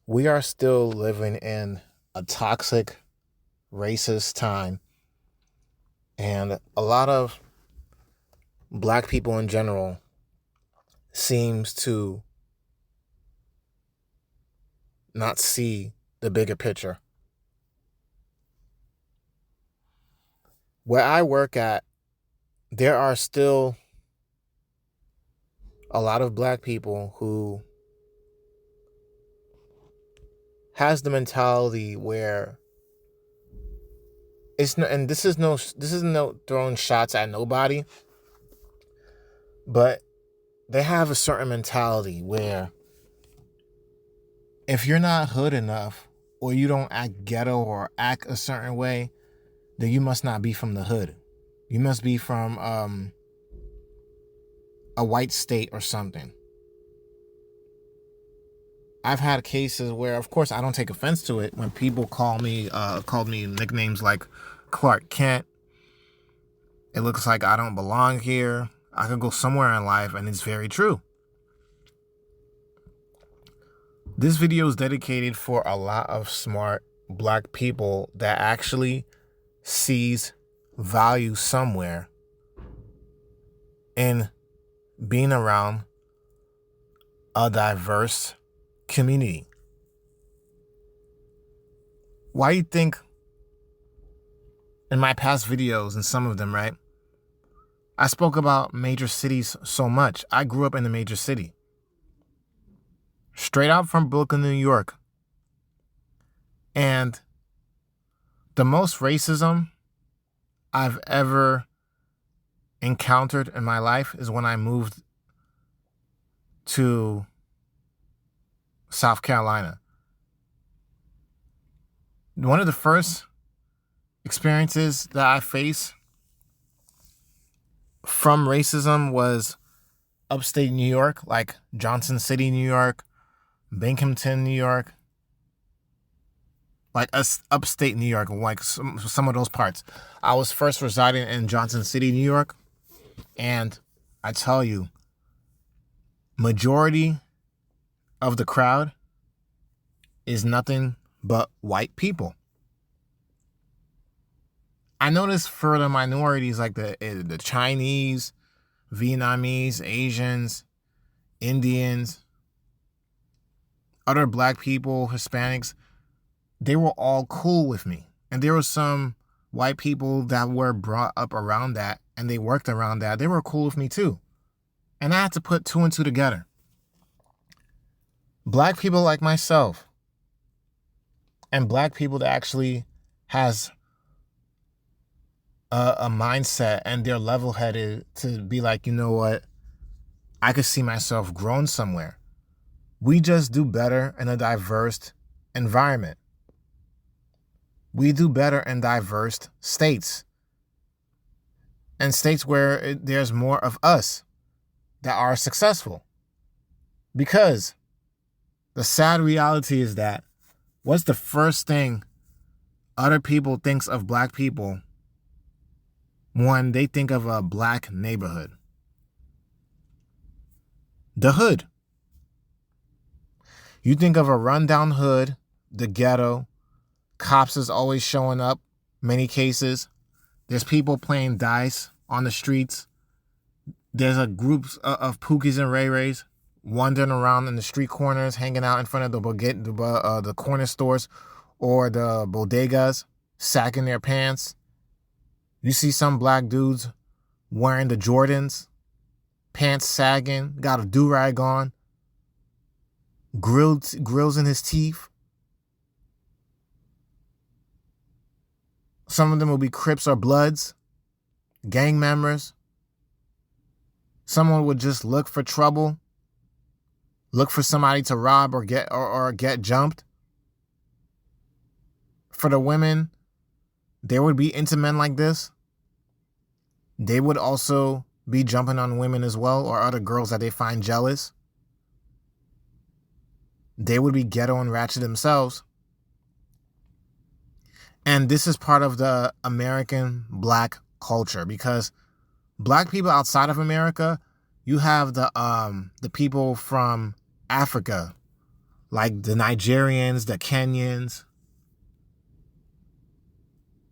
We are still living in a toxic, racist time, and a lot of black people in general seems to not see the bigger picture. Where I work at, there are still a lot of black people who has the mentality where it's no, and this is no throwing shots at nobody, but they have a certain mentality where if you're not hood enough or you don't act ghetto or act a certain way, then you must not be from the hood. You must be from a white state or something. I've had cases where, of course, I don't take offense to it when people called me nicknames like Clark Kent. It looks like I don't belong here. I could go somewhere in life, and it's very true. This video is dedicated for a lot of smart black people that actually sees value somewhere in being around a diverse community. Why you think in my past videos, and some of them, right, I spoke about major cities so much. I grew up in a major city. Straight out from Brooklyn, New York. And the most racism I've ever encountered in my life is when I moved to South Carolina. One of the first experiences that I faced from racism was upstate New York, like Johnson City, New York, Binghamton, New York, like upstate New York, like some of those parts. I was first residing in Johnson City, New York, and I tell you, majority of the crowd is nothing but white people. I noticed for the minorities like the Chinese, Vietnamese, Asians, Indians, other black people, Hispanics, they were all cool with me. And there were some white people that were brought up around that and they worked around that. They were cool with me too. And I had to put two and two together. Black people like myself and black people that actually has a mindset and they're level-headed to be like, you know what, I could see myself growing somewhere. We just do better in a diverse environment. We do better in diverse states. And states where there's more of us that are successful. Because the sad reality is that what's the first thing other people thinks of black people when they think of a black neighborhood? The hood. You think of a rundown hood, the ghetto, cops is always showing up, many cases. There's people playing dice on the streets. There's a group of Pookies and Ray Rays wandering around in the street corners, hanging out in front of the corner stores or the bodegas, sagging their pants. You see some black dudes wearing the Jordans, pants sagging, got a do-rag on, grills in his teeth. Some of them will be Crips or Bloods, gang members. Someone would just look for trouble, look for somebody to rob or get jumped. For the women, there would be into men like this. They would also be jumping on women as well, or other girls that they find jealous. They would be ghetto and ratchet themselves. And this is part of the American black culture, because black people outside of America, you have the people from Africa, like the Nigerians, the Kenyans,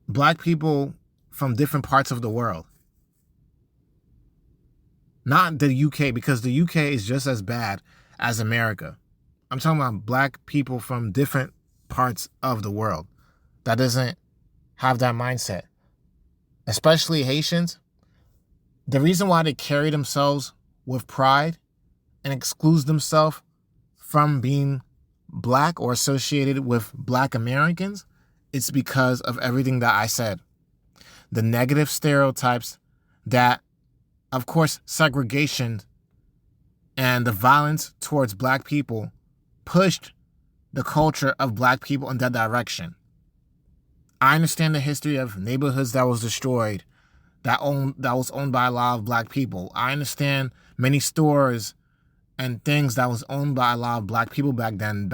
black people from different parts of the world. Not the UK, because the UK is just as bad as America. I'm talking about black people from different parts of the world that doesn't have that mindset. Especially Haitians. The reason why they carry themselves with pride and exclude themselves from being black or associated with black Americans, it's because of everything that I said. The negative stereotypes that, of course, segregation and the violence towards black people pushed the culture of black people in that direction. I understand the history of neighborhoods that was destroyed, that was owned by a lot of black people. I understand many stores and things that was owned by a lot of black people back then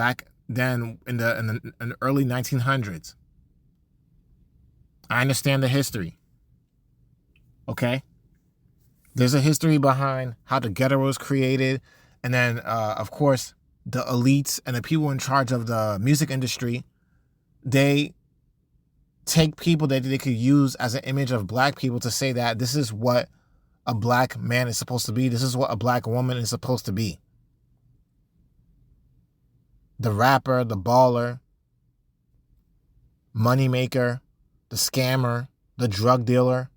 in the early 1900s. I understand the history. Okay? There's a history behind how the ghetto was created, and then, of course, the elites and the people in charge of the music industry, they take people that they could use as an image of black people to say that this is what a black man is supposed to be. This is what a black woman is supposed to be. The rapper, the baller, moneymaker, the scammer, the drug dealer.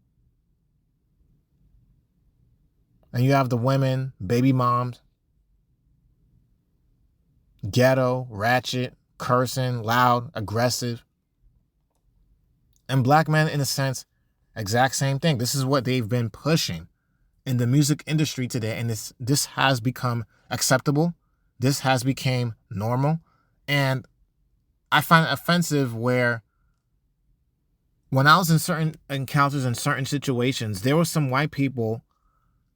And you have the women, baby moms, ghetto, ratchet, cursing, loud, aggressive. And black men, in a sense, exact same thing. This is what they've been pushing in the music industry today. And this has become acceptable. This has become normal. And I find it offensive where when I was in certain encounters in certain situations, there were some white people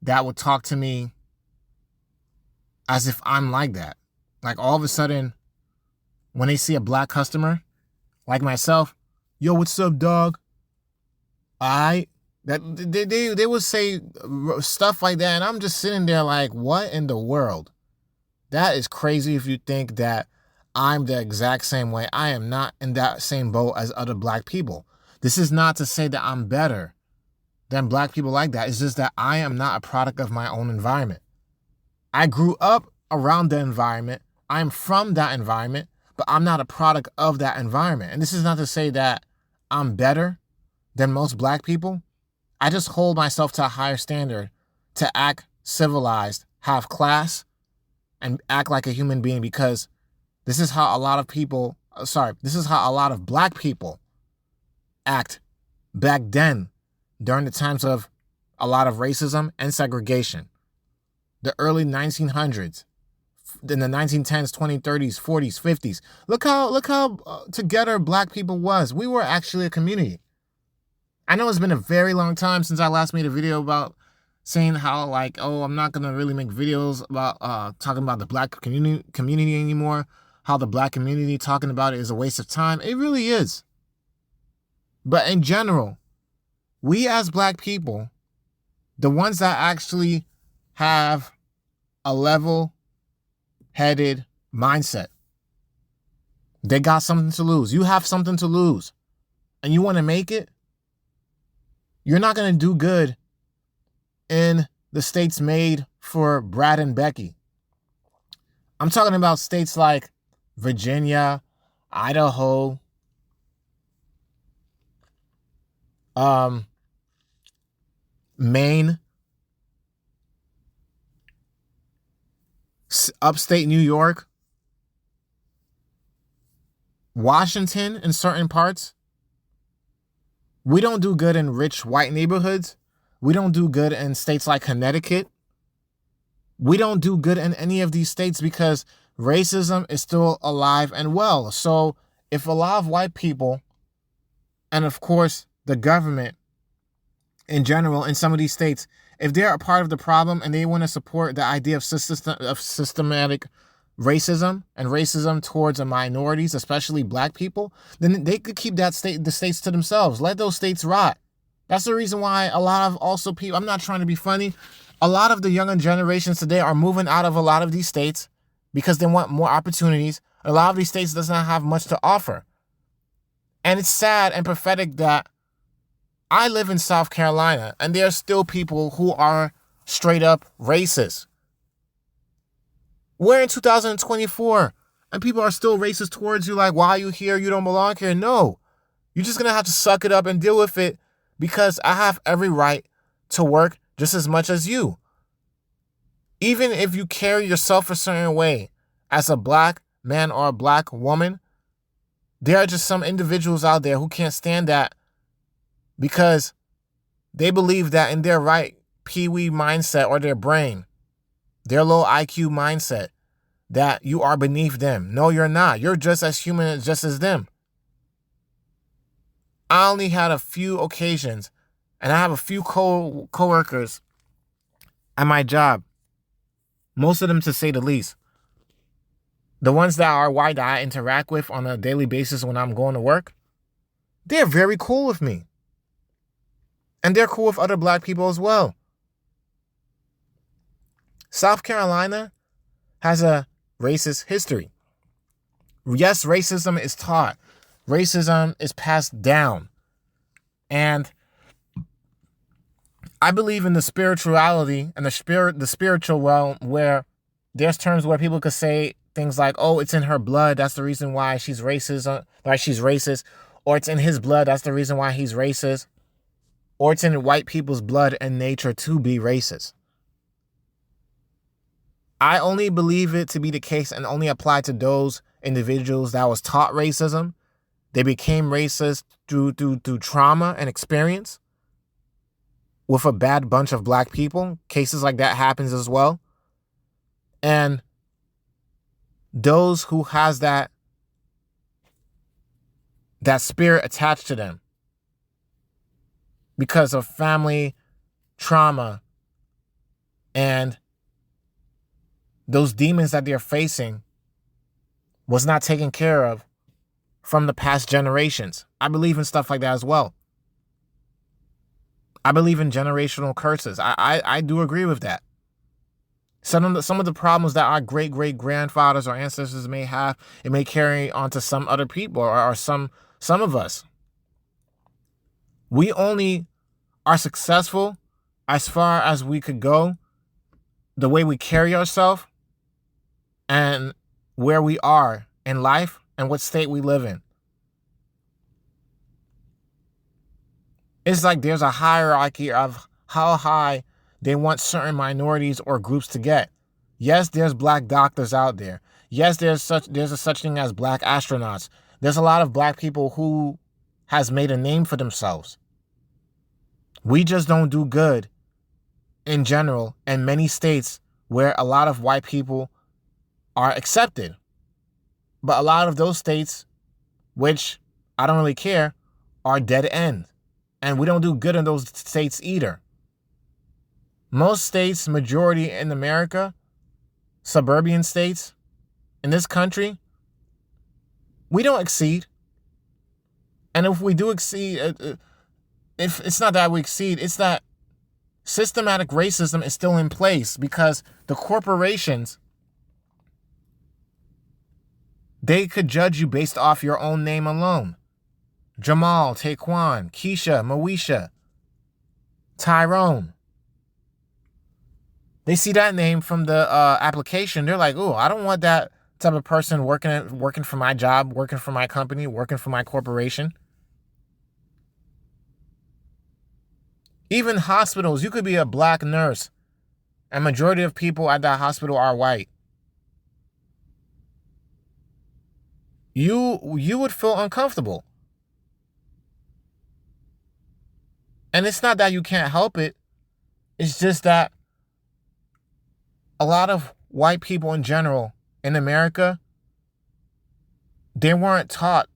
that would talk to me as if I'm like that. Like all of a sudden, when they see a black customer, like myself, yo, what's up, dog? They would say stuff like that, and I'm just sitting there like, what in the world? That is crazy if you think that I'm the exact same way. I am not in that same boat as other black people. This is not to say that I'm better than black people like that. It's just that I am not a product of my own environment. I grew up around the environment. I'm from that environment, but I'm not a product of that environment. And this is not to say that I'm better than most black people. I just hold myself to a higher standard to act civilized, have class, and act like a human being, because this is how a lot of black people act back then during the times of a lot of racism and segregation. The early 1900s, in the 1910s, 20s, 30s, 40s, 50s. Look how together black people was. We were actually a community. I know it's been a very long time since I last made a video about saying how, like, oh, I'm not going to really make videos about talking about the black community anymore, how the black community talking about it is a waste of time. It really is. But in general, we as black people, the ones that actually have a level-headed mindset, they got something to lose. You have something to lose. And you want to make it? You're not going to do good in the states made for Brad and Becky. I'm talking about states like Virginia, Idaho, Maine, upstate New York, Washington in certain parts. We don't do good in rich white neighborhoods. We don't do good in states like Connecticut. We don't do good in any of these states because racism is still alive and well. So if a lot of white people, and of course the government in general in some of these states, if they're a part of the problem and they want to support the idea of systematic racism and racism towards the minorities, especially black people, then they could keep the states to themselves. Let those states rot. That's the reason why a lot of also people, I'm not trying to be funny, a lot of the younger generations today are moving out of a lot of these states because they want more opportunities, A lot of these states does not have much to offer. And it's sad and pathetic that I live in South Carolina and there are still people who are straight up racist. We're in 2024 and people are still racist towards you, like, why are you here? You don't belong here. No, you're just going to have to suck it up and deal with it, because I have every right to work just as much as you. Even if you carry yourself a certain way as a black man or a black woman, there are just some individuals out there who can't stand that, because they believe that in their right pee-wee mindset or their brain, their low IQ mindset, that you are beneath them. No, you're not. You're just as human just as them. I only had a few occasions, and I have a few co-workers at my job, most of them to say the least. The ones that are white that I interact with on a daily basis when I'm going to work, they're very cool with me. And they're cool with other black people as well. South Carolina has a racist history. Yes, racism is taught. Racism is passed down. And I believe in the spirituality and the spiritual realm, where there's terms where people could say things like, oh, it's in her blood, that's the reason why she's racist, or it's in his blood, that's the reason why he's racist, or it's in white people's blood and nature to be racist. I only believe it to be the case and only apply to those individuals that was taught racism. They became racist through trauma and experience with a bad bunch of black people. Cases like that happens as well. And those who has that spirit attached to them because of family trauma and those demons that they're facing was not taken care of from the past generations. I believe in stuff like that as well. I believe in generational curses. I do agree with that. Some of the problems that our great-great-grandfathers or ancestors may have, it may carry on to some other people or some of us. We only are successful as far as we could go, the way we carry ourselves, and where we are in life and what state we live in. It's like there's a hierarchy of how high they want certain minorities or groups to get. Yes, there's black doctors out there. Yes, there's a such thing as black astronauts. There's a lot of black people who has made a name for themselves. We just don't do good in general in many states where a lot of white people are accepted. But a lot of those states, which I don't really care, are dead end. And we don't do good in those states either. Most states, majority in America, suburban states in this country, we don't exceed. And if we do exceed, if it's not that we exceed, it's that systematic racism is still in place, because the corporations, they could judge you based off your own name alone. Jamal, Taquan, Keisha, Moesha, Tyrone. They see that name from the application. They're like, oh, I don't want that type of person working for my job, working for my company, working for my corporation. Even hospitals, you could be a black nurse, and majority of people at that hospital are white. You would feel uncomfortable. And it's not that you can't help it. It's just that a lot of white people in general in America, they weren't taught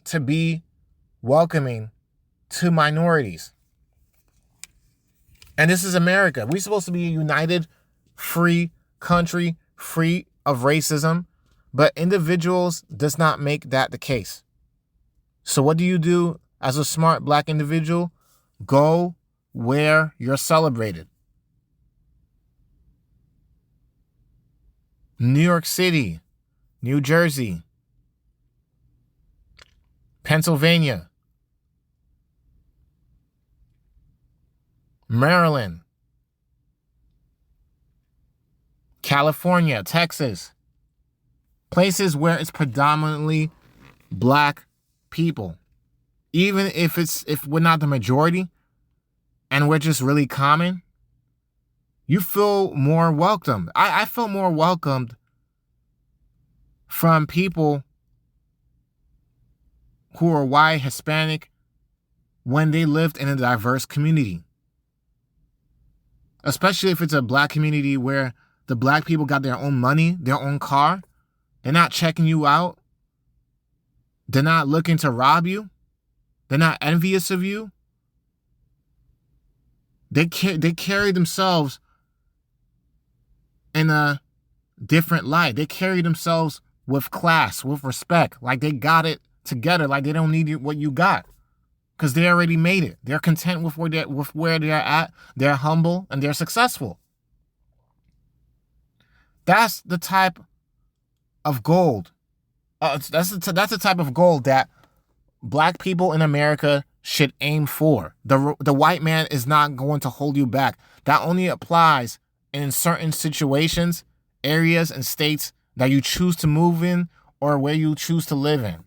to be welcoming to minorities. And this is America. We're supposed to be a united, free country, free of racism. But individuals does not make that the case. So what do you do as a smart black individual? Go where you're celebrated. New York City, New Jersey, Pennsylvania, Maryland, California, Texas, places where it's predominantly black people. Even if we're not the majority and we're just really common, you feel more welcomed. I felt more welcomed from people who are white, Hispanic, when they lived in a diverse community. Especially if it's a black community where the black people got their own money, their own car. They're not checking you out. They're not looking to rob you. They're not envious of you. They carry themselves in a different light. They carry themselves with class, with respect. Like they got it together. Like they don't need what you got. Because they already made it. They're content with where they're at. They're humble and they're successful. That's the type of gold. That's the type of gold that black people in America should aim for. The white man is not going to hold you back. That only applies in certain situations, areas, and states that you choose to move in or where you choose to live in.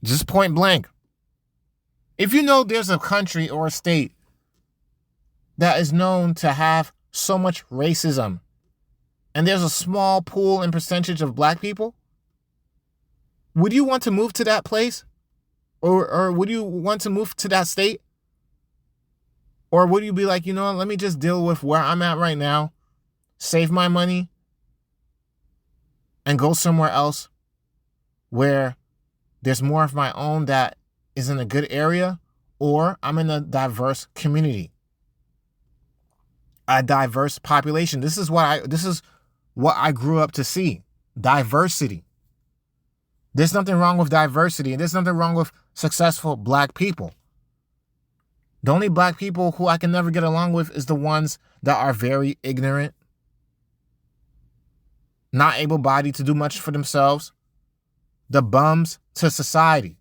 Just point blank. If you know there's a country or a state that is known to have so much racism and there's a small pool and percentage of black people, would you want to move to that place? Or would you want to move to that state? Or would you be like, you know what, let me just deal with where I'm at right now, save my money, and go somewhere else where there's more of my own that is in a good area, or I'm in a diverse community, a diverse population. This is what I grew up to see. Diversity. There's nothing wrong with diversity, and there's nothing wrong with successful black people. The only black people who I can never get along with is the ones that are very ignorant, not able-bodied to do much for themselves, the bums to society.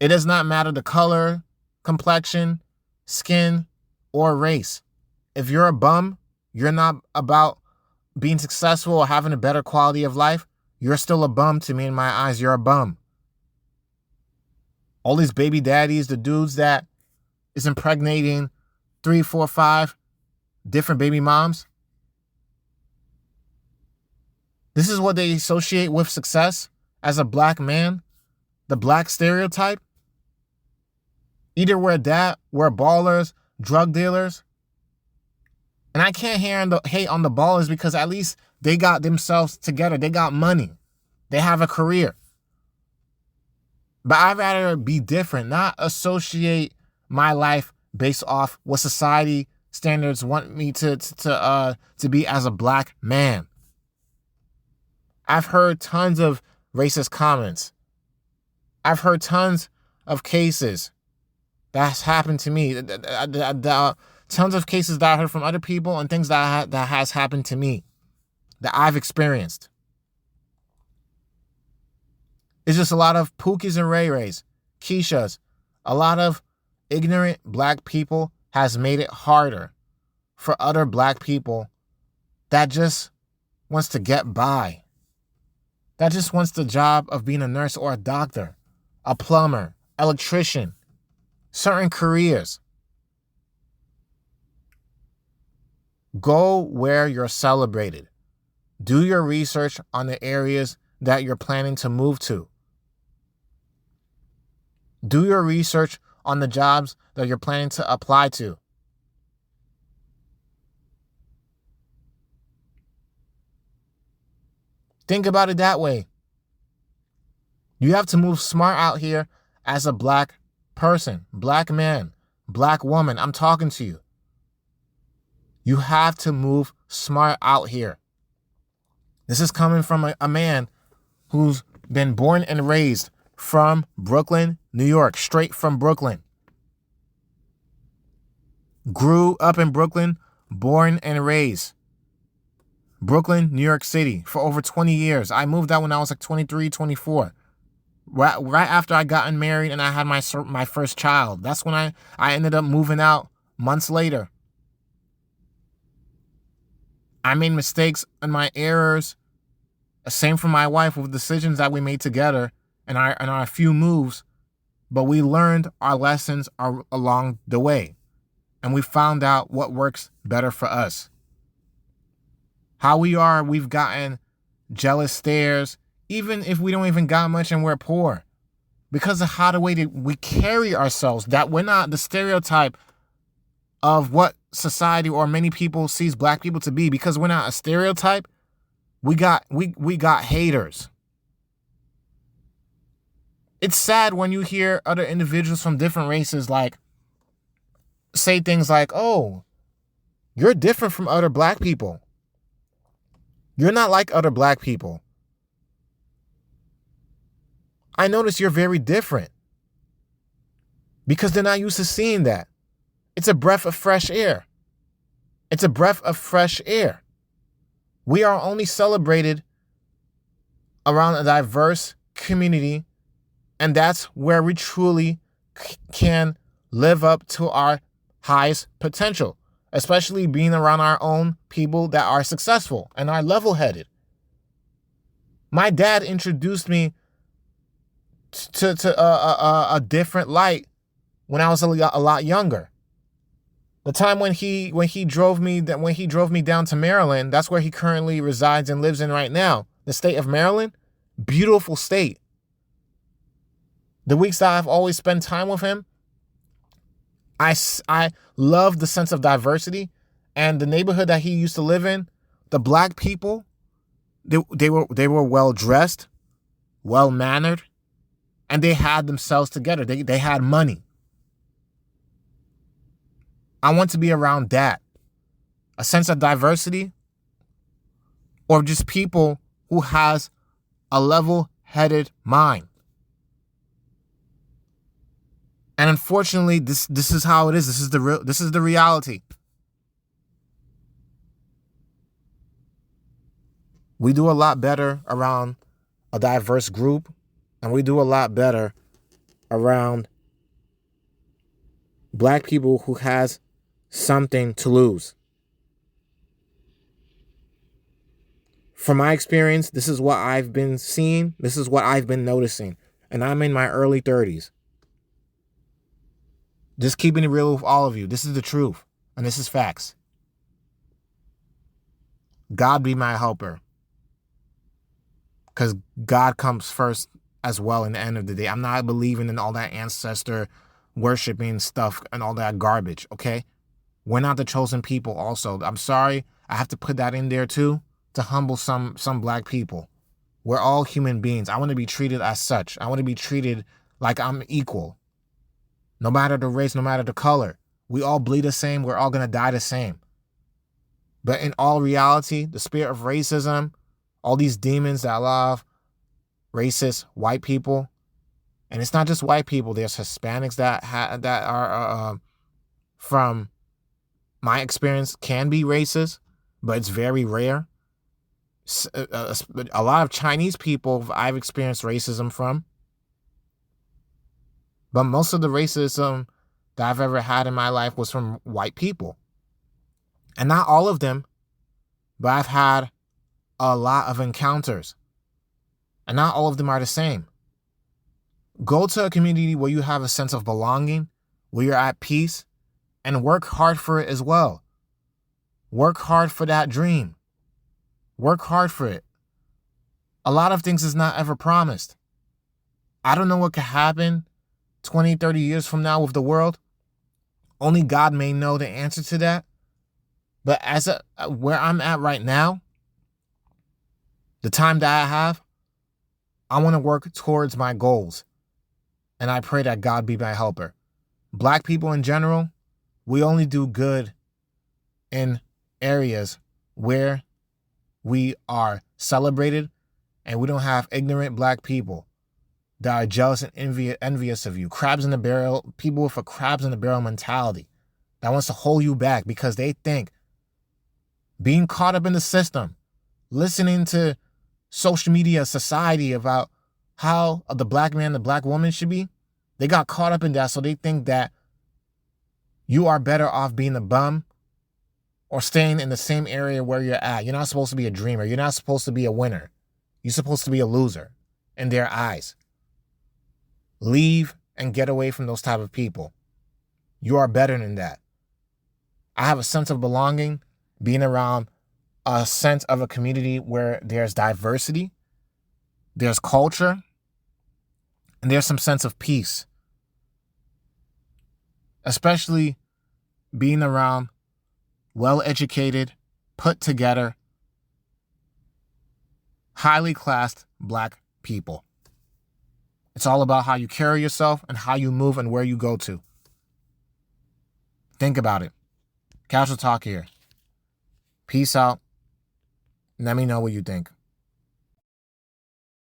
It does not matter the color, complexion, skin, or race. If you're a bum, you're not about being successful or having a better quality of life, you're still a bum to me in my eyes. You're a bum. All these baby daddies, the dudes that is impregnating 3, 4, 5 different baby moms. This is what they associate with success as a black man. The black stereotype. Either we're that, we're ballers, drug dealers. And I can't hate on the ballers because at least they got themselves together. They got money. They have a career. But I'd rather be different, not associate my life based off what society standards want me to be as a black man. I've heard tons of racist comments. I've heard tons of cases that's happened to me. Tons of cases that I heard from other people and things that has happened to me that I've experienced. It's just a lot of Pookies and Ray Rays, Keishas. A lot of ignorant black people has made it harder for other black people that just wants to get by. That just wants the job of being a nurse or a doctor, a plumber, electrician, certain careers. Go where you're celebrated. Do your research on the areas that you're planning to move to. Do your research on the jobs that you're planning to apply to. Think about it that way. You have to move smart out here as a black person, black man, black woman. I'm talking to you. You have to move smart out here. This is coming from a man who's been born and raised from Brooklyn, New York, straight from Brooklyn. Grew up in Brooklyn, born and raised. Brooklyn, New York City for over 20 years. I moved out when I was like 23, 24. Right after I gotten married and I had my first child. That's when I ended up moving out months later. I made mistakes and my errors. Same for my wife with decisions that we made together and our few moves. But we learned our lessons along the way. And we found out what works better for us. How we've gotten jealous stares, even if we don't even got much and we're poor. Because of how the way that we carry ourselves, that we're not the stereotype of what society or many people sees black people to be. Because we're not a stereotype, we got haters. It's sad when you hear other individuals from different races say things like, oh, you're different from other black people. You're not like other black people. I notice you're very different. Because they're not used to seeing that. It's a breath of fresh air. It's a breath of fresh air. We are only celebrated around a diverse community, and that's where we truly can live up to our highest potential, especially being around our own people that are successful and are level-headed. My dad introduced me to a different light when I was a lot younger. The time when he drove me down to Maryland, that's where he currently resides and lives in right now. The state of Maryland, beautiful state. The weeks that I've always spent time with him, I love the sense of diversity, and the neighborhood that he used to live in, the black people, they were well dressed, well mannered, and they had themselves together. They had money. I want to be around that. A sense of diversity, or just people who has a level-headed mind. And unfortunately, this is how it is. This is the reality. We do a lot better around a diverse group, and we do a lot better around black people who has something to lose. From my experience, this is what I've been seeing. This is what I've been noticing. And I'm in my early 30s. Just keeping it real with all of you. This is the truth. And this is facts. God be my helper. Because God comes first as well in the end of the day. I'm not believing in all that ancestor worshiping stuff and all that garbage, okay? We're not the chosen people also. I'm sorry, I have to put that in there too to humble some black people. We're all human beings. I want to be treated as such. I want to be treated like I'm equal. No matter the race, no matter the color. We all bleed the same. We're all going to die the same. But in all reality, the spirit of racism, all these demons that love racist white people, and it's not just white people. There's Hispanics that are from my experience can be racist, but it's very rare. A lot of Chinese people I've experienced racism from. But most of the racism that I've ever had in my life was from white people. And not all of them, but I've had a lot of encounters. And not all of them are the same. Go to a community where you have a sense of belonging, where you're at peace, and work hard for it as well. Work hard for that dream. Work hard for it. A lot of things is not ever promised. I don't know what could happen 20, 30 years from now with the world. Only God may know the answer to that. But where I'm at right now, the time that I have, I want to work towards my goals. And I pray that God be my helper. Black people in general, we only do good in areas where we are celebrated and we don't have ignorant black people that are jealous and envious of you. Crabs in the barrel, people with a crabs in the barrel mentality that wants to hold you back because they think being caught up in the system, listening to social media society about how the black man, the black woman should be. They got caught up in that, so they think that you are better off being a bum or staying in the same area where you're at. You're not supposed to be a dreamer. You're not supposed to be a winner. You're supposed to be a loser in their eyes. Leave and get away from those type of people. You are better than that. I have a sense of belonging being around a sense of a community where there's diversity, there's culture, and there's some sense of peace. Especially being around well-educated, put together, highly classed black people. It's all about how you carry yourself and how you move and where you go to. Think about it. Casual Talk here. Peace out. Let me know what you think.